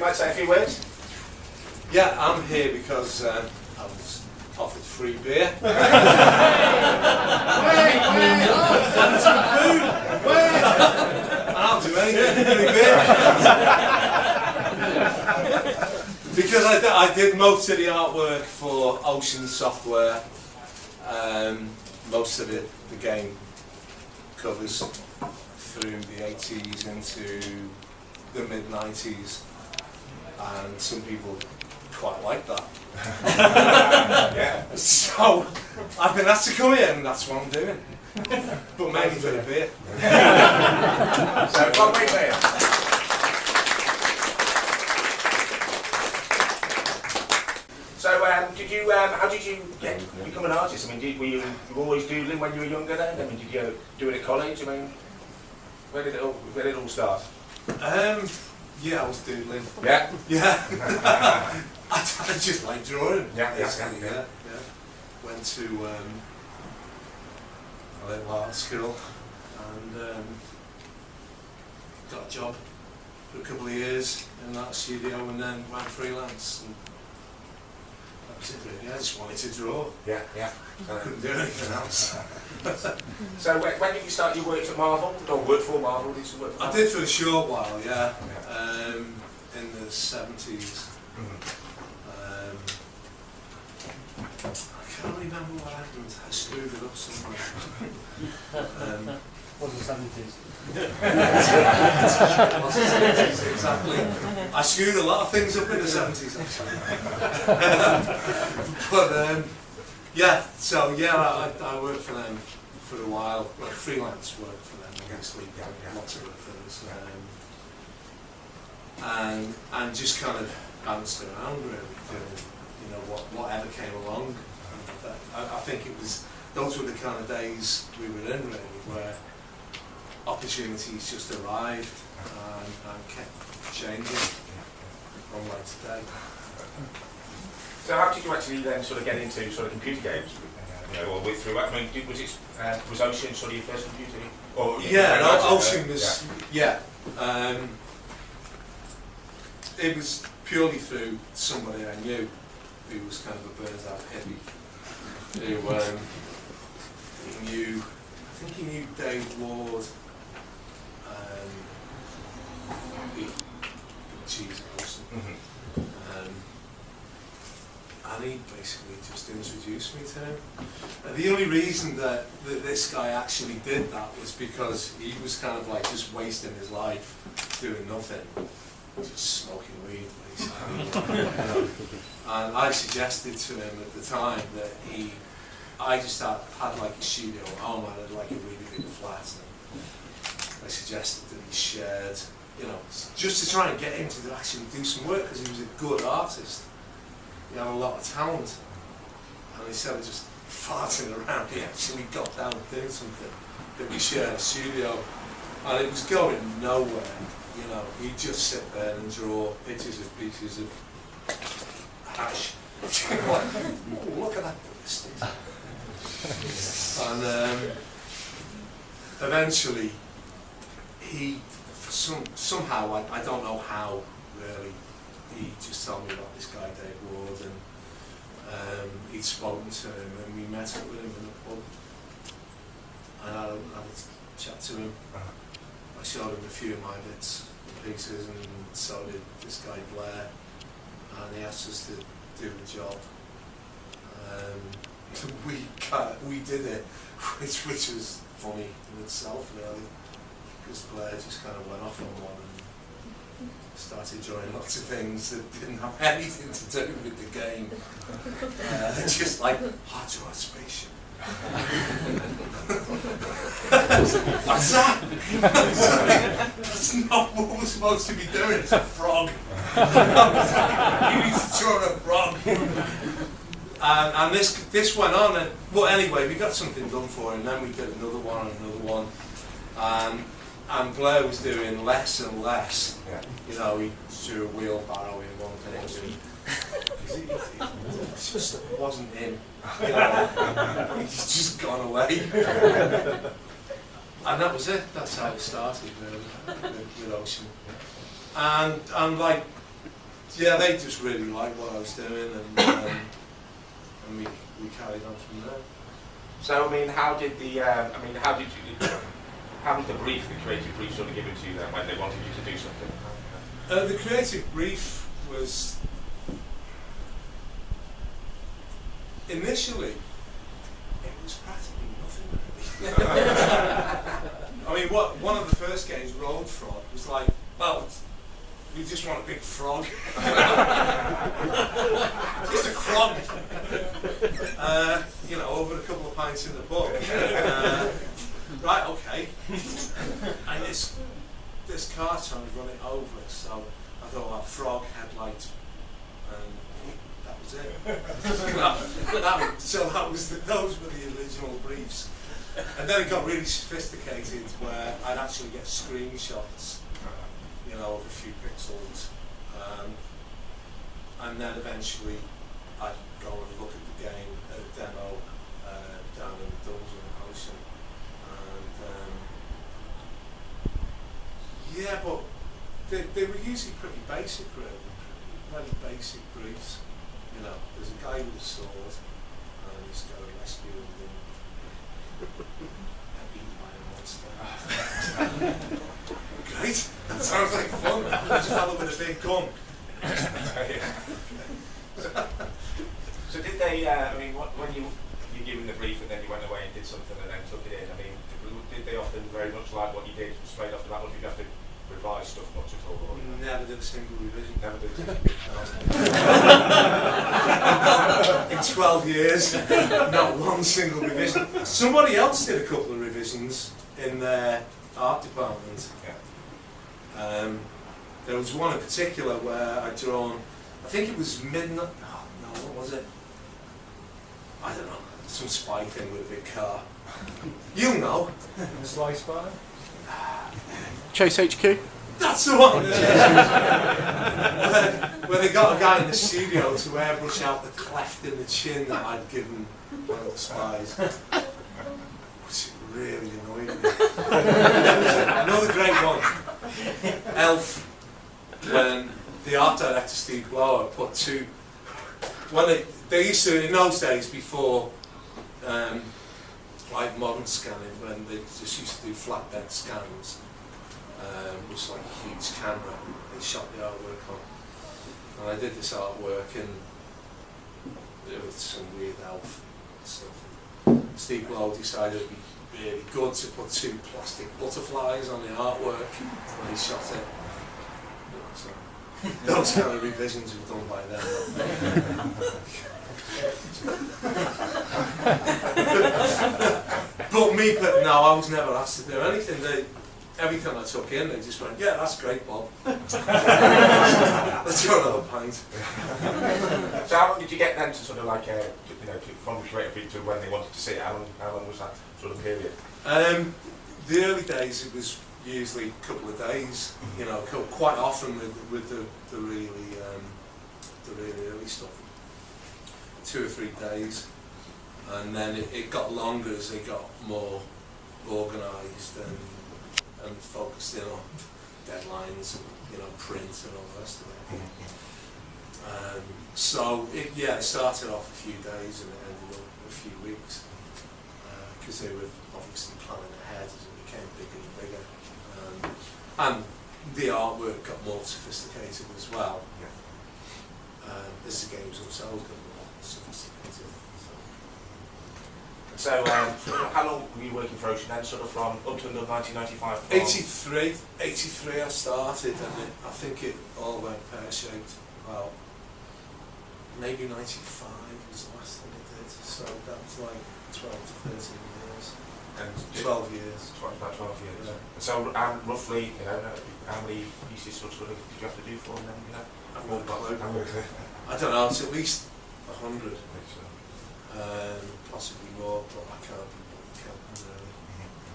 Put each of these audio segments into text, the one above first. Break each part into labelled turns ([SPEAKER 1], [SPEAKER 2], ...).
[SPEAKER 1] like to say a few words?
[SPEAKER 2] Yeah, I'm here because I was offered free beer. I'll do anything for free beer. Because I did most of the artwork for Ocean Software. Most of it, the game covers through the 80s into the mid-90s, and some people quite like that.
[SPEAKER 1] Yeah.
[SPEAKER 2] So I've been asked to come here, and that's what I'm doing. But mainly for the beer.
[SPEAKER 1] So, one way there. So, did you? How did you become an artist? I mean, were you always doodling when you were younger? Then, I mean, did you do it at college? I mean, where did it all start?
[SPEAKER 2] Yeah, I was doodling.
[SPEAKER 1] Yeah.
[SPEAKER 2] Yeah. I just like drawing.
[SPEAKER 1] Yeah.
[SPEAKER 2] Yeah. Went to a little art school and got a job for a couple of years in that studio, and then went freelance. And that was it really. I just wanted to draw.
[SPEAKER 1] Yeah.
[SPEAKER 2] I couldn't do anything else.
[SPEAKER 1] So when did you start your work at Marvel? Or work for Marvel? Did you work for
[SPEAKER 2] I
[SPEAKER 1] Marvel?
[SPEAKER 2] did for a short while, yeah. In the 70s. I can't remember what happened. I screwed it up somewhere.
[SPEAKER 3] Was the 70s?
[SPEAKER 2] Exactly. I screwed a lot of things up in the 70s, actually. But yeah, so yeah, I worked for them for a while. Well, freelance work for them, obviously. Lots of work for us. And just kind of bounced around really, doing, you know, whatever came along. I think those were the kind of days we were in really, where opportunities just arrived and kept changing, unlike today.
[SPEAKER 1] So how did you actually then sort of get into sort of computer games? You know, or through, I mean, was Ocean sort of your first computer? Or,
[SPEAKER 2] Yeah, no, Ocean was, yeah. It was purely through somebody I knew who was kind of a burnt-out hippie, who he knew Dave Ward, the cheese person, and he basically just introduced me to him. And the only reason that this guy actually did that was because he was kind of like just wasting his life doing nothing, just smoking weed basically. You know? And I suggested to him at the time that I just had like a studio at home. I had like a really big flat, and I suggested that he shared, you know, just to try and get him to actually do some work, because he was a good artist. He had a lot of talent, and instead of just farting around, he actually got down and doing something. That we shared a studio, and it was going nowhere. You know, he'd just sit there and draw pictures of pieces of hash. Like, look at that ballistic. And eventually, he, somehow, I don't know how really, he just told me about this guy Dave Ward, and he'd spoken to him, and we met up with him in the pub, and I had a chat to him. I showed him a few of my bits and pieces, and so did this guy Blair, and he asked us to do the job. We did it, which was funny in itself really, because Blair just kind of went off on one and started drawing lots of things that didn't have anything to do with the game. Just like, I draw a spaceship. What's that? That's not what we're supposed to be doing, it's a frog. You need to draw a frog. And this went on, and well, anyway, we got something done for him. Then we did another one, and Blair was doing less and less.
[SPEAKER 1] Yeah.
[SPEAKER 2] You know, he drew a wheelbarrow in one thing. It just wasn't him. You know, he's just gone away. And that was it. That's how it started, really, with Ocean. And like yeah, they just really liked what I was doing, and we carried on from there.
[SPEAKER 1] So I mean, how did the how did the brief, the creative brief, sort of given to you then when they wanted you to do something?
[SPEAKER 2] The creative brief was initially it was practically nothing really. I mean, one of the first games, Road Frog, was like, well, we just want a big frog. Just a frog. You know, over a couple of pints in the book. Right, okay. And this car trying to run it over, so I thought, well, frog, headlight, and that was it. Those were the original briefs. And then it got really sophisticated where I'd actually get screenshots, you know, of a few pixels, and then eventually I'd go and look at the game, at a demo down in the dungeon ocean, and yeah, but they were usually pretty basic, really, very basic briefs. You know, there's a guy with a sword, and he's got to rescue him. Eaten by a monster. Great, that sounds like fun. There's a fellow with a big gun.
[SPEAKER 1] So did they, I mean, when you given the brief and then you went away and did something and then took it in, I mean, did they often very much like what you did straight after that, or did you have to revise stuff much at all? Or
[SPEAKER 2] Never did a single revision.
[SPEAKER 1] Never did.
[SPEAKER 2] In 12 years, not one single revision. Somebody else did a couple of revisions in their art department.
[SPEAKER 1] Yeah.
[SPEAKER 2] There was one in particular where I'd drawn, I think it was midnight, oh no, what was it? I don't know, some spy thing with a big car. You know.
[SPEAKER 3] Sly Spy?
[SPEAKER 4] Chase HQ?
[SPEAKER 2] That's the one! where they got a guy in the studio to airbrush out the cleft in the chin that I'd given one of the spies. Which really annoyed me. Another great one. Elf, when the art director Steve Blower put two, when they used to, in those days before like modern scanning, when they just used to do flatbed scans, which was like a huge camera they shot the artwork on. And I did this artwork and it was some weird elf stuff. Steve Blow decided it'd be really good to put two plastic butterflies on the artwork when he shot it. So, those kind of revisions were done by them. But me, no, I was never asked to do anything. Everything I took in, they just went, yeah, that's great, Bob. Let's go another pint.
[SPEAKER 1] So how long did you get then to sort of like, from creative to when they wanted to see it? How long was that sort of period?
[SPEAKER 2] The early days, it was usually a couple of days. You know, quite often with the really early stuff, 2 or 3 days, and then it got longer as they got more organised and focused in on deadlines and print and all the rest of it. So it started off a few days and it ended up a few weeks because they were obviously planning ahead as it became bigger and bigger, and the artwork got more sophisticated as well as the games themselves got more sophisticated.
[SPEAKER 1] So, how long were you working for Ocean then? Sort of from up to 1995?
[SPEAKER 2] 83 I started, and I think it all went pear-shaped. Well, maybe 95 was the last thing I did, so that was like 12 to 13 years.
[SPEAKER 1] And
[SPEAKER 2] 12 years.
[SPEAKER 1] About 12 years.
[SPEAKER 2] Yeah.
[SPEAKER 1] And so, roughly, how many pieces sort of did you have to do for them then?
[SPEAKER 2] I don't know, it's at least 100. Possibly more, but I can't really.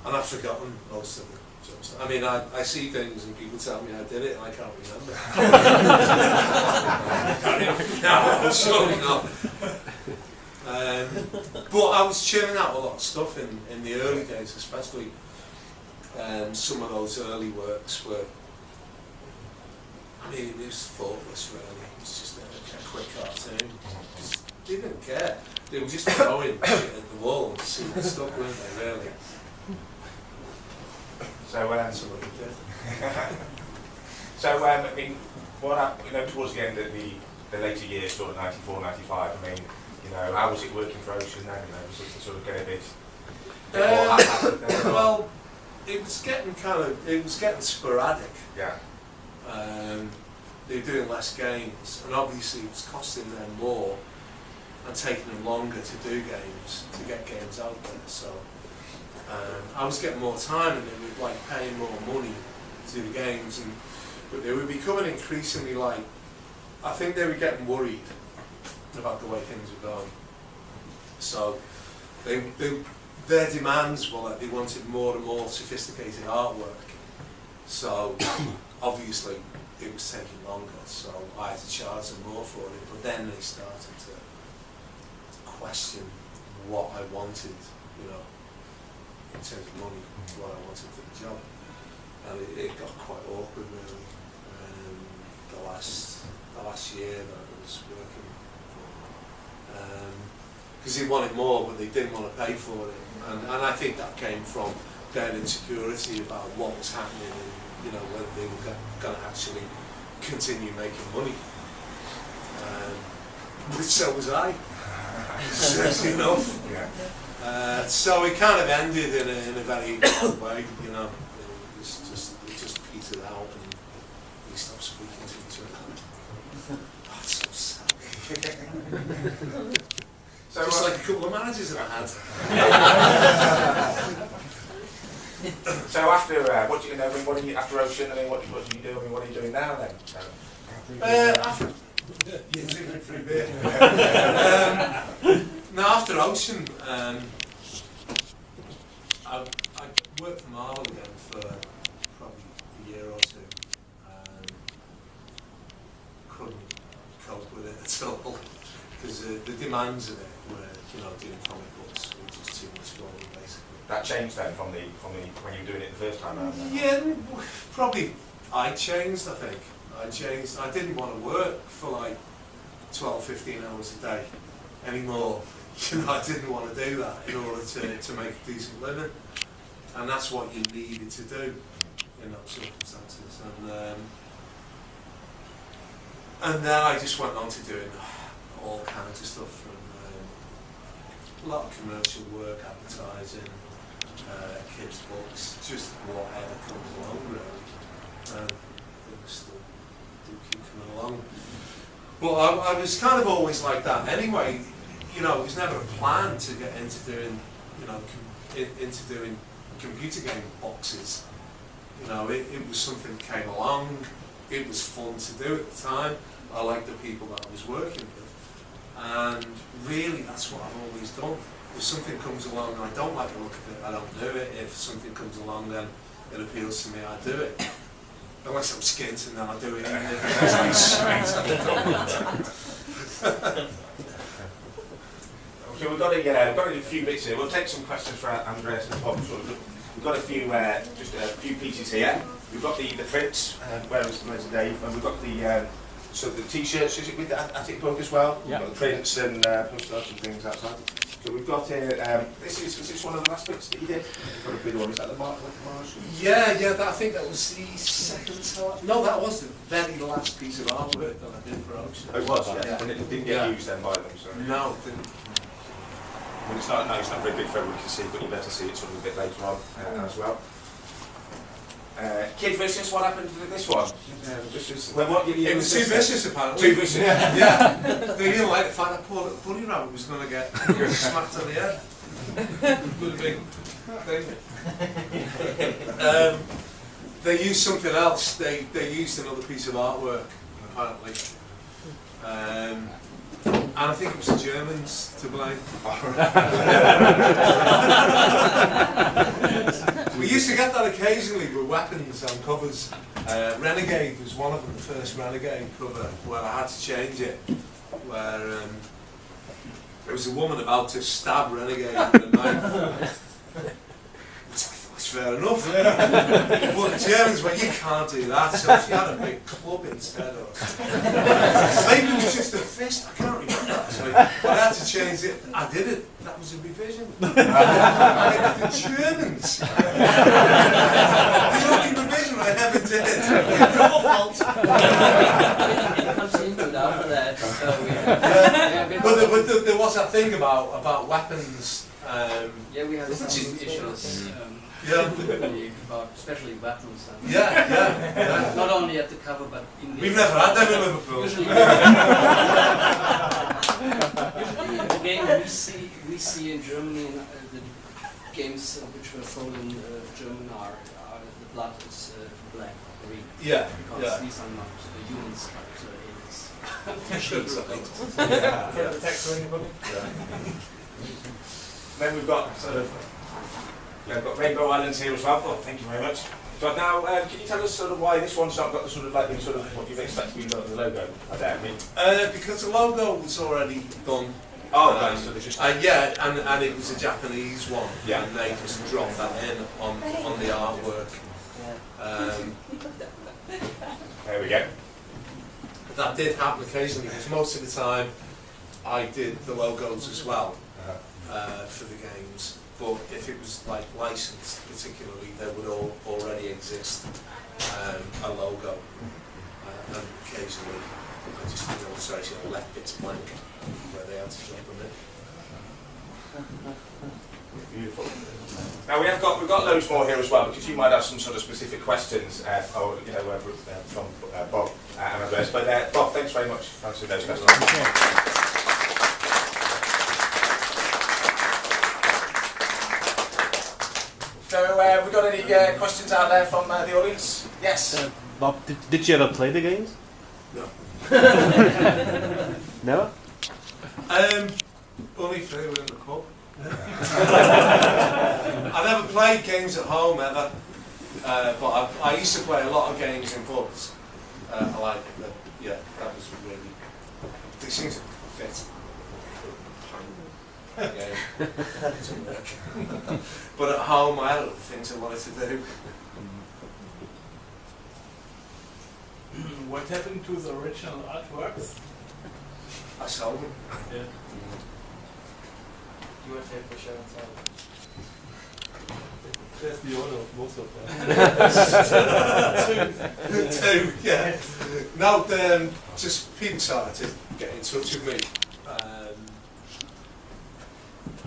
[SPEAKER 2] And I've forgotten most of the jobs. I mean, I see things and people tell me I did it and I can't remember. No, surely not. But I was churning out a lot of stuff in the early days, especially. Some of those early works were I mean, it was thoughtless, really. It was just a quick cartoon. Just didn't care. They were just throwing shit at the wall and see what stuck, weren't they, really?
[SPEAKER 1] So,
[SPEAKER 2] Absolutely did.
[SPEAKER 1] so I mean, what happened, towards the end of the later years, sort of 94, 95, I mean, how was it working for Ocean then? Was it sort of get a bit more haphazard then?
[SPEAKER 2] Well, it was getting sporadic.
[SPEAKER 1] Yeah.
[SPEAKER 2] They were doing less games, and obviously it was costing them more and taking them longer to do games, to get games out there. So I was getting more time, and they were paying more money to do the games, but they were becoming increasingly I think they were getting worried about the way things were going. So their demands were they wanted more and more sophisticated artwork. So obviously it was taking longer, so I had to charge them more for it. But then they started to question what I wanted, in terms of money, what I wanted for the job. And it got quite awkward, really. The last year that I was working, because they wanted more, but they didn't want to pay for it. And I think that came from their insecurity about what was happening and whether they were going to actually continue making money. Which so was I. Seriously enough.
[SPEAKER 1] Yeah.
[SPEAKER 2] So it kind of ended in a very odd way. It just petered out and we stopped speaking to each other. Oh, it's so sad.
[SPEAKER 1] So
[SPEAKER 2] just like a couple of managers that I had.
[SPEAKER 1] So after what do you after Ocean? I mean, what do you do? I mean, what are you doing now then?
[SPEAKER 2] After Ocean, I worked for Marvel again for probably a year or two. Couldn't cope with it at all because the demands of it were, doing comic books, which is too much for me, basically.
[SPEAKER 1] That changed then from the when you were doing it the first time around?
[SPEAKER 2] Yeah, probably I changed, I think. I didn't want to work for 12, 15 hours a day anymore. I didn't want to do that in order to make a decent living. And that's what you needed to do in those circumstances. And then I just went on to doing all kinds of stuff, from a lot of commercial work, advertising, kids' books, just whatever comes along, really. And things still do keep coming along. But I was kind of always like that anyway. It was never a plan to get into doing, into doing computer game boxes. It was something that came along. It was fun to do at the time. I liked the people that I was working with. And really, that's what I've always done. If something comes along and I don't like the look of it, I don't do it. If something comes along, then it appeals to me, I do it. Unless I'm skint, and then I do it. Even if it's sweet, I don't do it.
[SPEAKER 1] Okay, we've got a few bits here. We'll take some questions for Andreas and Bob. We've got a few, just a few pieces here. We've got the prints, where's Dave, and we've got the t-shirts. Is it with the Attic book as well?
[SPEAKER 4] Yeah.
[SPEAKER 1] We've got the prints and postcards and things outside. So we've got here. Is this one of the last bits that you did? You've got a big one. Is that the Marshall?
[SPEAKER 2] Yeah. I think that was the second time. No, that was the very last piece of artwork that I did for Ocean.
[SPEAKER 1] Oh, it was, yeah.
[SPEAKER 2] Yeah.
[SPEAKER 1] And it didn't get used then by them, so.
[SPEAKER 2] No, it didn't.
[SPEAKER 1] Well, it's not very big for everyone to see, but you better see it sort of a bit later on as well. Kid Vicious, what happened to this one?
[SPEAKER 2] It was too vicious, apparently.
[SPEAKER 1] Too vicious?
[SPEAKER 2] Yeah. They didn't like the fact that poor little bunny rabbit was going to get smacked on the head. With a big thing. They used something else. They used another piece of artwork, apparently. And I think it was the Germans to blame. We used to get that occasionally with weapons on covers. Renegade was one of them, the first Renegade cover, where I had to change it. Where there was a woman about to stab Renegade with a knife. Which I thought was fair enough. But the Germans went, you can't do that, so she had a big club instead or something. Maybe it was just a fist, I can't remember actually. But I had to change it. I did it. That was a revision. The Germans. The only revision I ever did. Your fault.
[SPEAKER 3] Continued after that. So
[SPEAKER 2] But there was that thing about weapons.
[SPEAKER 3] yeah, we had some issues. About especially weapons. And
[SPEAKER 2] Yeah.
[SPEAKER 3] not only at the cover, but in the.
[SPEAKER 2] We've never had them in Liverpool.
[SPEAKER 3] Usually, usually in the game we see in Germany the games which were sold in German are the blood is black or green.
[SPEAKER 2] Yeah.
[SPEAKER 3] Because these are not humans, but aliens.
[SPEAKER 1] For the text or anybody? Then we've got sort of we've got Rainbow Islands here as well. Well, thank you very much. But now, can you tell us sort of why this one's not got the sort of like the sort of what you'd expect to be the logo? I mean,
[SPEAKER 2] Because the logo was already done.
[SPEAKER 1] oh, right, so there's just
[SPEAKER 2] Yeah, and it was a Japanese one.
[SPEAKER 1] Yeah.
[SPEAKER 2] And they just dropped that in on the artwork.
[SPEAKER 1] there we go.
[SPEAKER 2] That did happen occasionally because most of the time I did the logos as well for the games. But if it was like licensed particularly, there would already exist a logo. And occasionally I just did an illustration and left bits blank where they had to drop them in.
[SPEAKER 1] Beautiful. Now we've got loads more here as well, because you might have some sort of specific questions, or from Bob and Andreas. But Bob, thanks very much for answering those questions. So, have we got any questions out there from the audience? Yes.
[SPEAKER 5] Bob, did you ever play the games?
[SPEAKER 2] No.
[SPEAKER 5] Never?
[SPEAKER 2] Only if they were in the pub. I never played games at home ever, but I used to play a lot of games in pubs. I like it, yeah, that was really. They seem to fit. Yeah, it doesn't work. But at home, I had other things I wanted to do.
[SPEAKER 6] What happened to the original artworks?
[SPEAKER 2] I sold them.
[SPEAKER 6] Yeah.
[SPEAKER 3] You want to take the show and tell?
[SPEAKER 6] That's the owner of most of them.
[SPEAKER 2] Two, yeah. No, just people started to get in touch with me,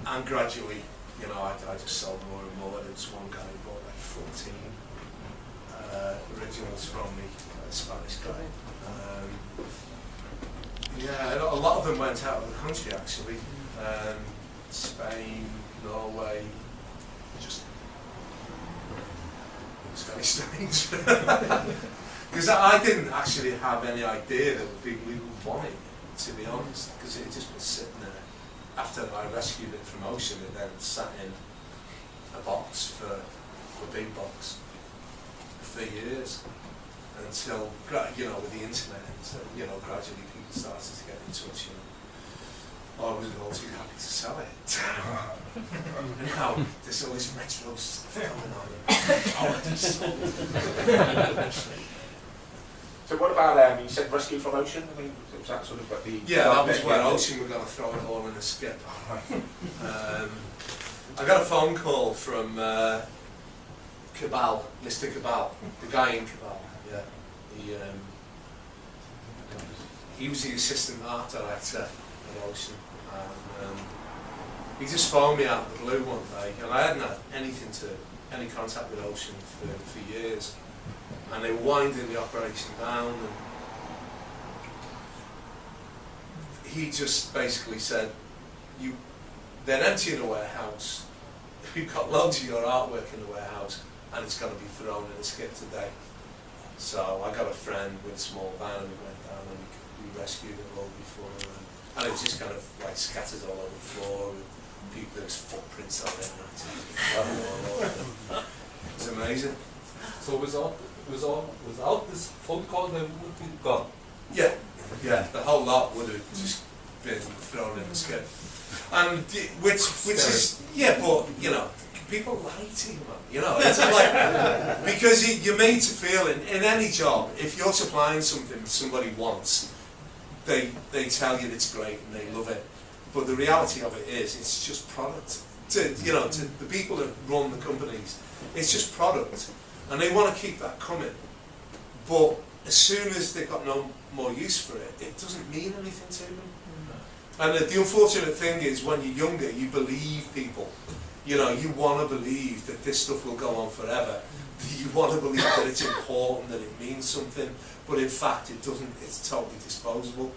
[SPEAKER 2] and gradually, you know, I just sold more and more. There was one guy who bought like 14 originals from me, a Spanish guy. Yeah, a lot of them went out of the country actually. Spain, Norway, just it was very strange. Because I didn't actually have any idea that we would want it, to be honest, because it had just been sitting there. After I rescued it from ocean, it then sat in a box for a big box for years until, you know, with the internet, so, you know, gradually people started to get in touch. You know, I wasn't all too happy to sell it. And now there's all this retro stuff going on.
[SPEAKER 1] So what about you said rescue from ocean? I mean, was that sort of like the
[SPEAKER 2] that was where ocean were going to throw it all in a skip. I got a phone call from Cabal, Mr. Cabal, the guy in Cabal. Yeah, he was the assistant art director at Ocean, and he just phoned me out of the blue one day, and I hadn't had any contact with Ocean for years. And they were winding the operation down, and he just basically said, they're emptying a warehouse, we've got loads of your artwork in the warehouse, and it's going to be thrown in a skip today. So I got a friend with a small van, and we went down and we rescued it all before, and it was just kind of like scattered all over the floor, with people, there was footprints on it, and it's amazing.
[SPEAKER 6] So without this phone call, they would be gone.
[SPEAKER 2] Yeah, the whole lot would have just been thrown in the skip, and which is but you know, people lie to you, man. You know, it's like, because you're made to feel in any job, if you're supplying something somebody wants, they tell you it's great and they love it. But the reality of it is, it's just product. To the people that run the companies, it's just product, and they want to keep that coming. But as soon as they've got no more use for it, it doesn't mean anything to them. And the unfortunate thing is, when you're younger, you believe people. You know, you want to believe that this stuff will go on forever. You want to believe that it's important, that it means something, but in fact it doesn't. It's totally disposable.